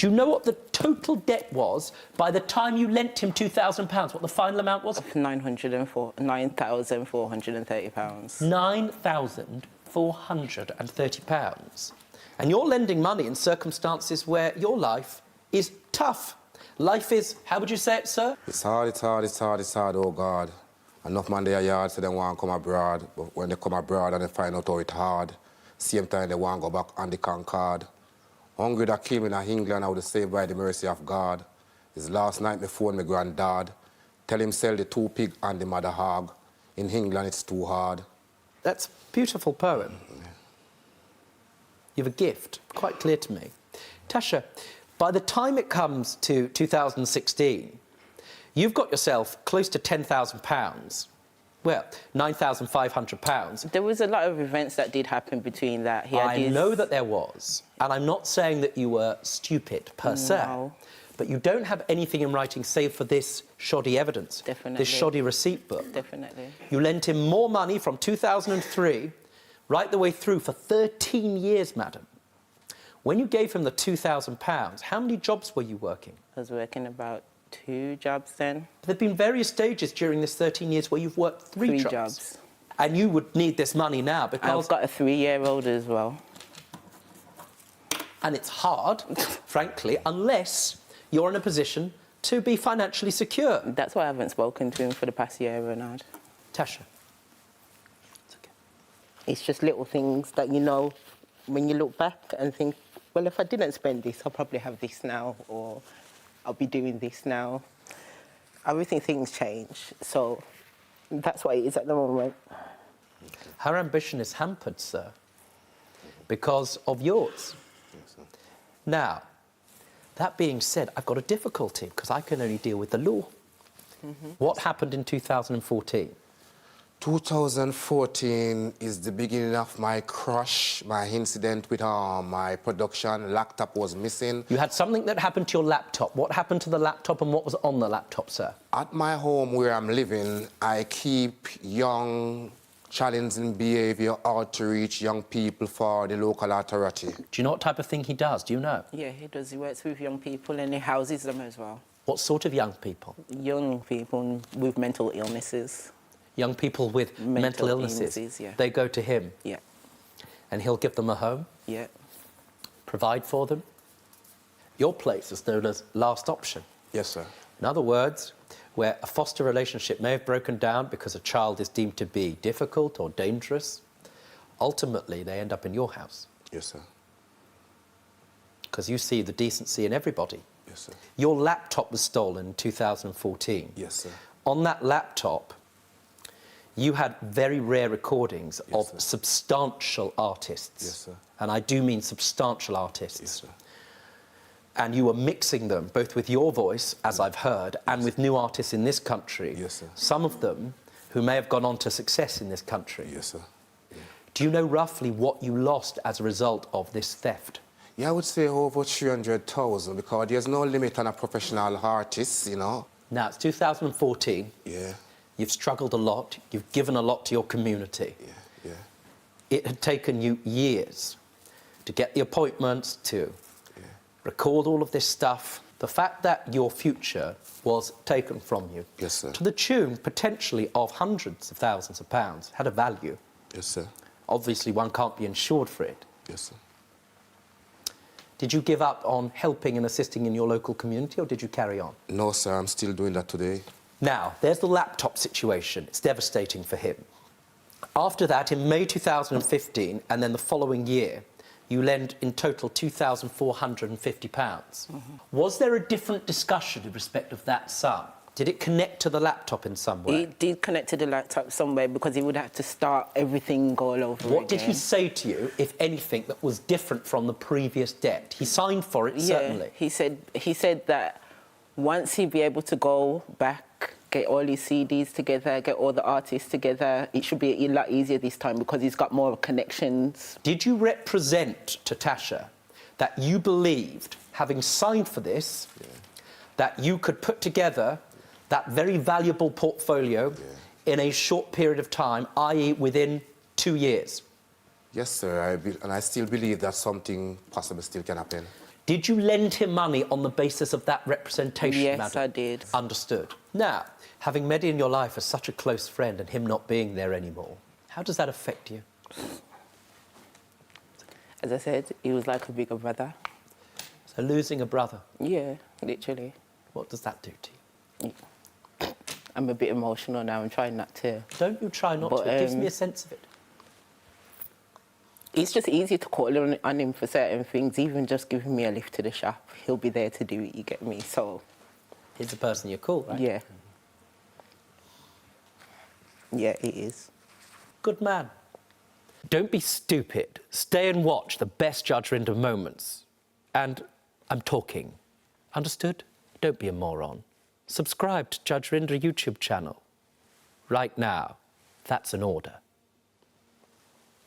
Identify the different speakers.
Speaker 1: Do you know what the total debt was by the time you lent him £2,000? What the final amount was?
Speaker 2: £9,430.
Speaker 1: £9,430. And you're lending money in circumstances where your life is tough. Life is, how would you say it, sir?
Speaker 3: It's hard, oh God. Enough man they are yard, so they want to come abroad. But when they come abroad and they find out how it's hard, same time they want to go back on the concord. Hungry that came in England, I would saved by the mercy of God. His last night me phone my granddad. Tell him sell the 2 pig and the mother hog. In England it's too hard.
Speaker 1: That's a beautiful poem. You have a gift, quite clear to me. Tasha, by the time it comes to 2016, you've got yourself close to £10,000. Well, £9,500.
Speaker 2: There was a lot of events that did happen between that.
Speaker 1: I know that there was. And I'm not saying that you were stupid, per se. But you don't have anything in writing save for this shoddy evidence.
Speaker 2: Definitely.
Speaker 1: This shoddy receipt book.
Speaker 2: Definitely.
Speaker 1: You lent him more money from 2003 right the way through for 13 years, madam. When you gave him the £2,000, how many jobs were you working?
Speaker 2: I was working about 2 jobs then.
Speaker 1: There have been various stages during this 13 years where you've worked 3 jobs. And you would need this money now because...
Speaker 2: I've got a 3-year-old as well.
Speaker 1: And it's hard, frankly, unless you're in a position to be financially secure.
Speaker 2: That's why I haven't spoken to him for the past year, Renard.
Speaker 1: Tasha. It's okay.
Speaker 2: It's just little things that you know when you look back and think, well, if I didn't spend this, I'll probably have this now, or I'll be doing this now. Everything, things change, so that's what it is at the moment.
Speaker 1: Her ambition is hampered, sir, because of yours. Now, that being said, I've got a difficulty because I can only deal with the law. What happened in 2014?
Speaker 3: 2014 is the beginning of my crush, my incident with my production. Laptop was missing.
Speaker 1: You had something that happened to your laptop. What happened to the laptop and what was on the laptop, sir?
Speaker 3: At my home where I'm living, I keep young, challenging behaviour out to reach young people for the local authority.
Speaker 1: Do you know what type of thing he does? Do you know?
Speaker 2: Yeah, he does. He works with young people and he houses them as well.
Speaker 1: What sort of young people?
Speaker 2: Young people with mental illnesses.
Speaker 1: Young people with mental illnesses?
Speaker 2: Yeah.
Speaker 1: They go to him?
Speaker 2: Yeah.
Speaker 1: And he'll give them a home?
Speaker 2: Yeah.
Speaker 1: Provide for them? Your place is known as last option.
Speaker 3: Yes, sir.
Speaker 1: In other words, where a foster relationship may have broken down because a child is deemed to be difficult or dangerous, ultimately they end up in your house.
Speaker 3: Yes, sir.
Speaker 1: Because you see the decency in everybody.
Speaker 3: Yes, sir.
Speaker 1: Your laptop was stolen in 2014.
Speaker 3: Yes, sir.
Speaker 1: On that laptop, you had very rare recordings of substantial artists.
Speaker 3: Yes, sir.
Speaker 1: And I do mean substantial artists.
Speaker 3: Yes, sir.
Speaker 1: And you were mixing them, both with your voice, as I've heard, and with new artists in this country.
Speaker 3: Yes, sir.
Speaker 1: Some of them who may have gone on to success in this country.
Speaker 3: Yes, sir. Yeah.
Speaker 1: Do you know roughly what you lost as a result of this theft?
Speaker 3: Yeah, I would say over 300,000 because there's no limit on a professional artist, you know.
Speaker 1: Now, it's 2014.
Speaker 3: Yeah.
Speaker 1: You've struggled a lot. You've given a lot to your community.
Speaker 3: Yeah, yeah.
Speaker 1: It had taken you years to get the appointments, to record all of this stuff. The fact that your future was taken from you,
Speaker 3: yes, sir,
Speaker 1: to the tune, potentially, of hundreds of thousands of pounds, had a value.
Speaker 3: Yes, sir.
Speaker 1: Obviously, one can't be insured for it.
Speaker 3: Yes, sir.
Speaker 1: Did you give up on helping and assisting in your local community, or did you carry on?
Speaker 3: No, sir, I'm still doing that today. Now,
Speaker 1: there's the laptop situation. It's devastating for him. After that, in May 2015, and then the following year, you lend in total £2,450. Was there a different discussion in respect of that sum? Did it connect to the laptop in some way?
Speaker 2: It did connect to the laptop somewhere because he would have to start everything all over
Speaker 1: What did he say to you, if anything, that was different from the previous debt? He signed for it, certainly.
Speaker 2: He said that once he'd be able to go back, get all his CDs together, get all the artists together, it should be a lot easier this time because he's got more connections.
Speaker 1: Did you represent to Tasha that you believed, having signed for this, that you could put together that very valuable portfolio in a short period of time, i.e. within 2 years?
Speaker 3: Yes, sir, and I still believe that something possible still can happen.
Speaker 1: Did you lend him money on the basis of that representation,
Speaker 2: Yes,
Speaker 1: madam?
Speaker 2: I did.
Speaker 1: Understood. Now, having Mehdi in your life as such a close friend and him not being there anymore, how does that affect you?
Speaker 2: As I said, he was like a bigger brother.
Speaker 1: So losing a brother,
Speaker 2: Yeah, literally.
Speaker 1: what does that do to you?
Speaker 2: I'm a bit emotional now. I'm trying not to.
Speaker 1: Don't you try not
Speaker 2: But,
Speaker 1: to. It gives me a sense of it.
Speaker 2: It's just easy to call on him for certain things, even just giving me a lift to the shop. He'll be there to do it, you get me? So,
Speaker 1: He's the person you call, right?
Speaker 2: yeah. Yeah, it is.
Speaker 1: Good man. Don't be stupid. Stay and watch the best Judge Rinder moments. And I'm talking. Understood? Don't be a moron. Subscribe to Judge Rinder YouTube channel. Right now. That's an order.